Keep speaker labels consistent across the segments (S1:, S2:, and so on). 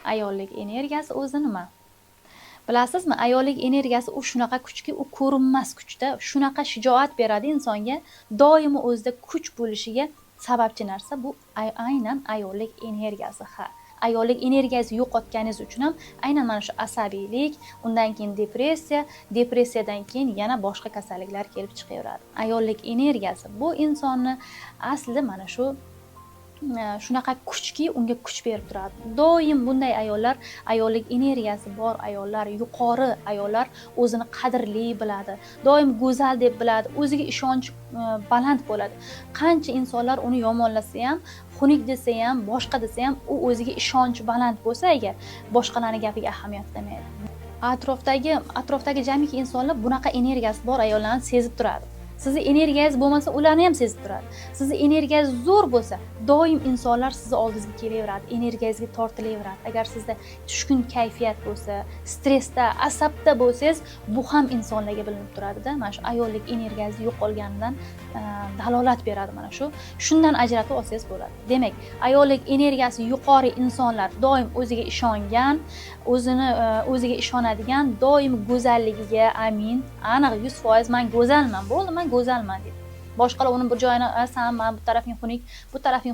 S1: Ayollik energiyasi o'zi nima? Bilasizmi, ayollik energiyasi u shunaqa kuchki, u ko'rinmas kuchda, shunaqa shijoat beradi insonga, doimo o'zida kuch bo'lishiga sababchi narsa bu aynan ayollik energiyasi. Ha, ayollik energiyasi yo'qotganingiz uchun ham aynan mana shu asabiylik, undan keyin depressiyadan keyin yana boshqa kasalliklar kelib chiqaveradi. Ayollik energiyasi bu insonni aslida mana shu shunaqa kuchki, unga kuch berib turadi. Doim bunday ayollar, ayollik energiyasi bor ayollar, yuqori ayollar o'zini qadrli biladi, doim go'zal deb biladi, o'ziga ishonch baland bo'ladi. Qancha insonlar uni yomonlasa ham, xunuk desa ham, boshqa desa ham, u o'ziga ishonch baland bo'lsa agar, boshqalarning gapiga ahamiyat bermaydi. Atrofdagi jamiki insonlar bunaqa energiyasi bor ayollarni sezib turadi. Sizni energiyangiz bo'lmasa, ularni ham sezib turadi. Sizni energiyangiz zo'r bo'lsa, doim insonlar sizni oldingizga kelaveradi, energiyangizga tortilaveradi. Agar sizda tushkun kayfiyat bo'lsa, stressda, asabda bo'lsangiz, bu ham insonlarga bilinib turadi-da. Mana shu ayollik energiyangiz yo'qolganidan dalolat beradi mana shu. Shundan ajratib olsangiz bo'ladi. Demak, ayollik energiyasi yuqori insonlar doim o'ziga ishongan, o'ziga ishonadigan, doim go'zalligiga amin, aniq 100% men go'zalman, bo'ldi, men go'zalman deb. Boshqalar uni bir joyini, "San, men bu tarafing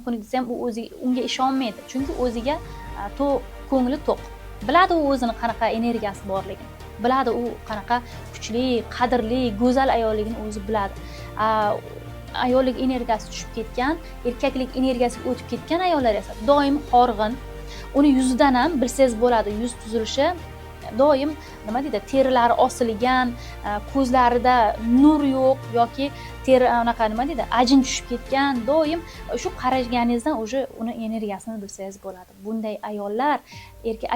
S1: xunuk" desam, u unga ishonmaydi. Chunki o'ziga ko'ngli to'q. Biladi u o'zini qanaqa energiyasi borligini. Biladi u qanaqa kuchli, qadrli, go'zal ayolligini o'zi biladi. Ayollik energiyasi tushib ketgan, erkaklik energiyasiga o'tib ketgan ayollar esa doim horg'in. Uni yuzidan ham bilsangiz bo'ladi, yuz tuzilishi doim nima deydi, terilari osilgan, ko'zlarida nur yo'q yoki teri anaqa nima deydi, ajin tushib ketgan, doim shu qaraganingizdan o'sha uni energiyasini bilsangiz bo'ladi. Bunday ayollar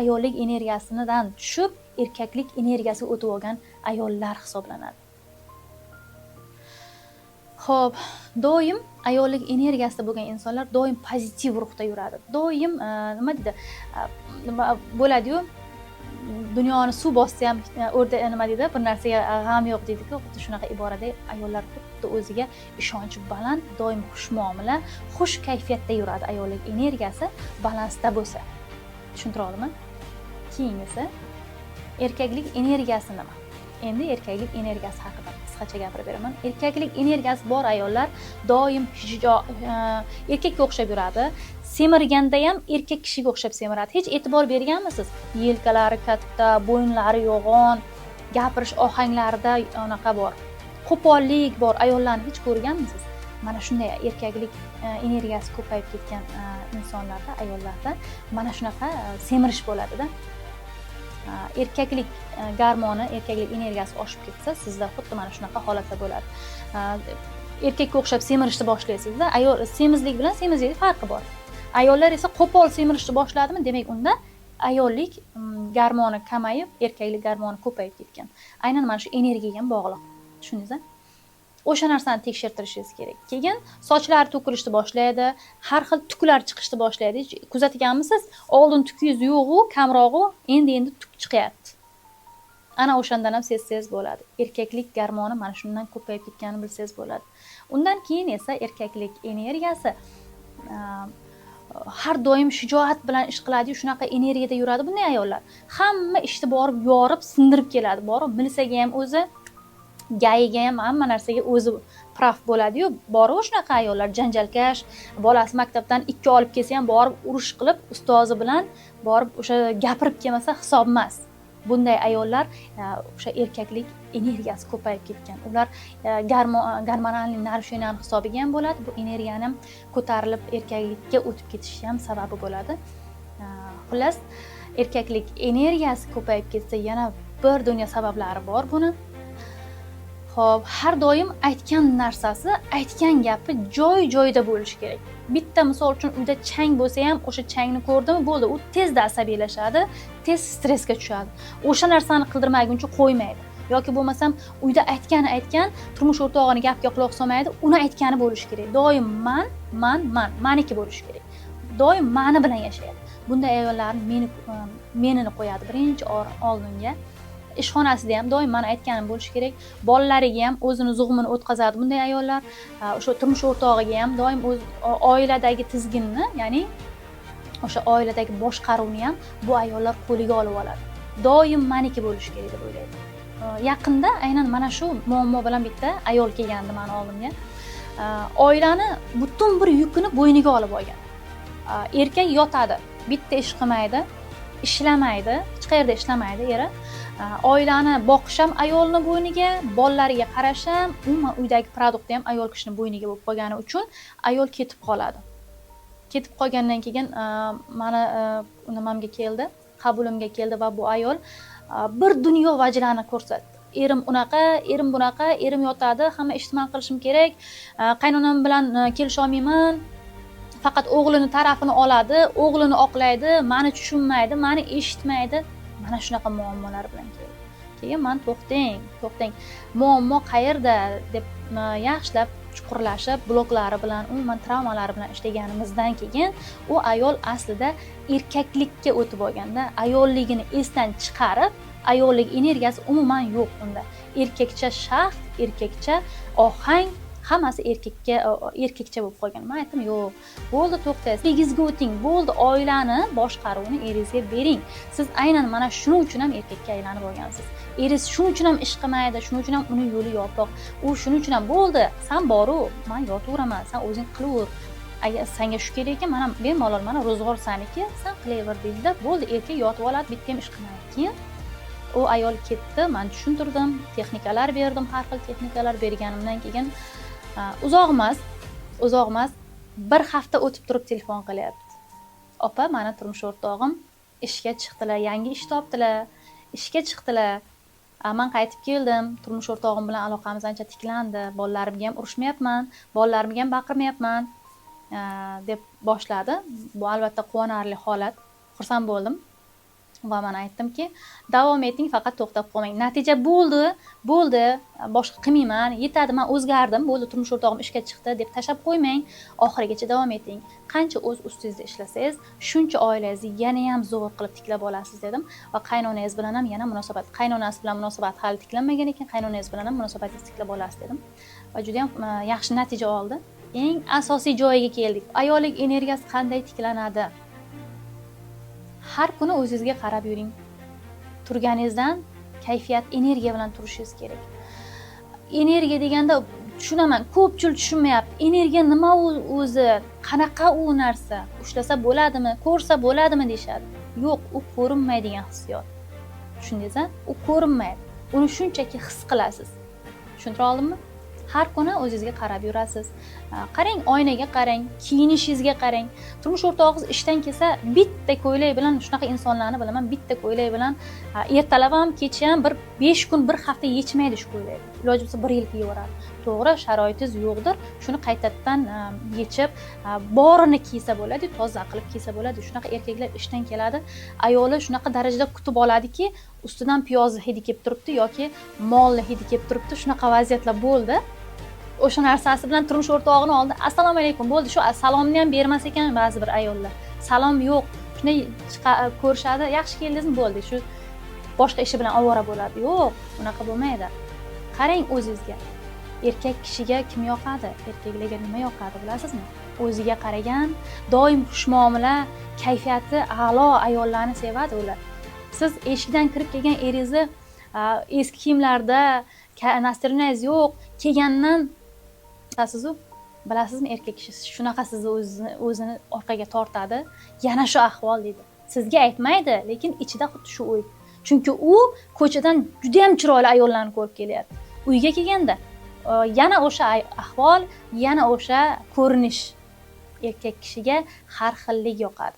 S1: ayollik energiyasidan tushib, erkaklik energiyasiga o'tib olgan ayollar hisoblanadi. Xo'p, doim ayollik energiyasida bo'lgan insonlar doim pozitiv ruhda yuradi. Doim nima deydi, bo'ladi-yu, dunyoni suv bossa ham o'rda nima deydi, bir narsaga g'am yo'q deydi-ku, xuddi shunaqa iborada ayollar xuddi o'ziga ishonchi baland, doim xushmuomala, xush kayfiyatda yuradi. Ayollik energiyasi balansda bo'lsa. Tushuntira oldimmi? Keyingisi erkaklik energiyasi nima? Endi erkaklik energiyasi haqida qisqacha gapirib beraman. Erkaklik energiyasi bor ayollar doim erkakka o'xshab yuradi. Semirganda ham erkak kishiga o'xshab semiradi. Hech e'tibor berganmisiz? Yelkalari katta, bo'yinlari yo'g'on, gapirish ohanglarida anaqa bor. Qo'pollik bor ayollarni hech ko'rganmisiz? Mana shunday erkaklik energiyasi ko'payib ketgan insonlarda, ayollarda mana shunaqa semirish bo'ladi-da. Erkaklik garmoni, erkaklik energiyasi oshib ketsa, sizda xuddi mana shunaqa holatlar bo'ladi. Erkakka o'xshab semirishni boshlaysiz-da. Ayol semizlik bilan semizlik farqi bor. Ayollar esa qo'pol semirishni boshladimi, demak unda ayollik garmoni kamayib, erkaklik garmoni ko'payib ketgan. Aynan mana shu energiyaga ham bog'liq. Tushundingizmi? O'sha narsani tekshirtirishingiz kerak. Keyin sochlari to'kilishni boshlaydi, har xil tuklar chiqishni boshlaydi. Kuzatganmisiz? Oldin tukingiz yo'q-u, kamroq-u, endi tuk chiqyapti. Ana o'shandan ham sezsangiz bo'ladi. Erkaklik garmoni mana shundan ko'payib ketganini bilsangiz bo'ladi. Undan keyin esa erkaklik energiyasi har doim shijoat bilan ish qiladi, shunaqa energiyada yuradi bunday ayollar. Hamma ishni borib yorib, sindirib keladi, borib milisaga ham o'zi, gayiga ham hamma narsaga o'zi prav bo'ladi-yu, borib shunaqa ayollar janjalkash, bolasi maktabdan 2 olib kelsa ham borib urush qilib, ustozi bilan borib o'sha gapirib kelmasa hisob emas. Bunday ayollar o'sha erkaklik energiyasi ko'payib ketgan. Ular gormonal narusheniyani hisobiga ham bo'ladi. Bu energiyani ko'tarilib erkaklikka o'tib ketishi ham sababi bo'ladi. Xullas, erkaklik energiyasi ko'payib ketsa yana bir dunyo sabablari bor buni. Xo'p, har doim aytgan narsasi, aytgan gapi joy-joyida bo'lishi kerak. Bitta misol uchun uyda chang bo'lsa ham, o'sha changni ko'rdimi, bo'ldi, u tezda asabiylashadi, tez stressga tushadi. O'sha narsani qildirmaguncha qo'ymaydi. Yoki bo'lmasam uyda aytgan, turmush o'rtog'ini gapiga quloq solmaydi, uni aytgani bo'lishi kerak. Doim maniki bo'lishi kerak. Doim ma'ni bilan yashaydi. Bunday ayollarni menini qo'yadi birinchi oldinga. Ishxonasida ham doim mana aytganim bo'lishi kerak. Bolalariga ham o'zini zug'umini o'tkazadi bunday ayollar. O'sha turmush o'rtog'iga ham doim o'z oiladagi tizginni, ya'ni o'sha oiladagi boshqaruvni ham bu ayollar qo'liga olib oladi. Doim maniki bo'lishi kerak deb o'ylaydi. Yaqinda aynan mana shu muammo bilan bitta ayol kelgandi meni oldimga. Oilani butun bir yukini bo'yniga olib olgan. Erkak yotadi, bitta ish qilmaydi, ishlamaydi, hech qayerda ishlamaydi eri. Oilani boqish ham ayolni bo'yniga, bolalariga qarash ham, umuman uydagi produktni ham ayol kishining bo'yniga bo'lib qolgani uchun ayol ketib qoladi. Ketib qolgandan keyin meni nimamga keldi, qabulimga keldi va bu ayol bir dunyo vajlarni ko'rsatdi. Erim unaqa, erim bunaqa, erim yotadi, hamma ishni men qilishim kerak, qaynonam bilan kelisha olmayman. Faqat o'g'lini tarafini oladi, o'g'lini oqlaydi, meni tushunmaydi, meni eshitmaydi. Mana shunaqa muammolar bilan keldi. Keyin men to'xtang. Muammo qayerda deb yaxshilab chuqurlashib, bloklari bilan, umuman travmalari bilan ishlaganimizdan keyin u ayol aslida erkaklikka o'tib olganda, ayolligini esdan chiqarib, ayollik energiyasi umuman yo'q unda. Erkakcha shaxt, erkakcha ohang, hammasi erkakcha bo'lib qolgan. Men aytdim, yo'q, bo'ldi, to'xtang. Eringizga o'ting, bo'ldi, oilani boshqaruvini eringizga bering. Siz aynan mana shuning uchun ham erkakka aylanib olgansiz. Eringiz shuning uchun ham ish qilmaydi, shuning uchun ham uning yo'li yopiq. U shuning uchun ham bo'ldi, sen boru, men yotaveraman, sen o'zing qilaver. Agar senga shu kerak ekan, mana bemalol mana ro'zg'or saniki, sen qilaver deydi. Bo'ldi, erkak yotib oladi, bitta ham ish qilmaydi. Keyin u ayol ketdi, men tushuntirdim, texnikalar berdim, har xil texnikalar berganimdan keyin uzoq emas, bir hafta o'tib turib telefon qilyapti. Opa, meni turmush o'rtog'im ishga chiqdilar, yangi ish topdilar, ishga chiqdilar. Men qaytib keldim, turmush o'rtog'im bilan aloqamiz ancha tiklandi, bolalarimga ham urushmayapman, bolalarimga ham baqirmayapman deb boshladi. Bu albatta quvonarli holat. Xursand bo'ldim. Va men aytdimki, davom eting, faqat to'xtab qolmang. Natija bo'ldi, boshqa qilmayman, yetadi, men o'zgardim, bo'ldi, turmush o'rtog'im ishga chiqdi deb tashab qo'ymang, oxirigacha davom eting. Qancha o'z ustingizda ishlasangiz, shuncha oilangizni yana ham zo'r qilib tiklab olasiz dedim va qaynonangiz bilan ham yana qaynonasi bilan munosabat hali tiklanmagan ekan, qaynonangiz bilan ham munosabatingizni tiklab olasiz dedim va juda ham yaxshi natija oldi. Eng asosiy joyiga keldik. Ayollik energiyasi qanday tiklanadi? Har kuni o'zingizga qarab yuring. Turganingizdan kayfiyat, energiya bilan turishingiz kerak. Energiya deganda tushunaman, ko'pchilik tushunmayapti. Energiya nima o'zi? Qanaqa u narsa? Ushlasa bo'ladimi? Ko'rsa bo'ladimi deyshadi. Yo'q, u ko'rinmaydigan hissiyot. Tushundingizmi? U ko'rinmaydi. Uni shunchaki his qilasiz. Tushuntira oldimmi? Har kuni o'zingizga qarab yurasiz. Qarang, oynaga qarang, kiyinishingizga qarang. Turmush o'rtog'ingiz ishdan kelsa, bitta ko'ylak bilan, shunaqa insonlarni bilaman, bitta ko'ylak bilan ertalab ham, kecha ham 5 kun, 1 hafta yechmaydi shu ko'ylakni. Iloji bo'lsa 1 yil kiyaveradi. To'g'ri, sharoitingiz yo'qdir. Shuni qaytadan yechib, borini kiysa bo'ladi, toza qilib kiysa bo'ladi. Shunaqa erkaklar ishdan keladi, ayoli shunaqa darajada kutib oladiki, ustidan piyoz hidi kelib turibdi yoki molni hidi kelib turibdi. Shunaqa vaziyatlar bo'ldi. O'sha narsasi bilan turmush o'rtog'ini oldi. Assalomu alaykum bo'ldi. Shu salomni ham bermas ekan ba'zi bir ayollar. Salom yo'q. Shunday ko'rishadi. Yaxshi keldingizmi bo'ldi. Shu boshqa ishi bilan ovora bo'ladi. Yo'q, unaqa bo'lmaydi. Qarang o'zingizga. Erkak kishiga kim yoqadi? Erkaklarga nima yoqadi bilasizmi? O'ziga qaragan, doim xushmuomala, kayfiyati a'lo ayollarni sevadi ular. Siz eshikdan kirib kelgan eringizni eski kiyimlarda, nastroyingiz yo'q, kelgandan bilasizmi, erkak kishi shunaqa sizni o'zini orqaga tortadi. Yana shu ahvol deydi. Sizga aytmaydi, lekin ichida xuddi shu o'y. Chunki u ko'chadan juda ham chiroyli ayollarni ko'rib kelyapti. Uyga kelganda yana o'sha ahvol, yana o'sha ko'rinish. Erkak kishiga har xillik yoqadi.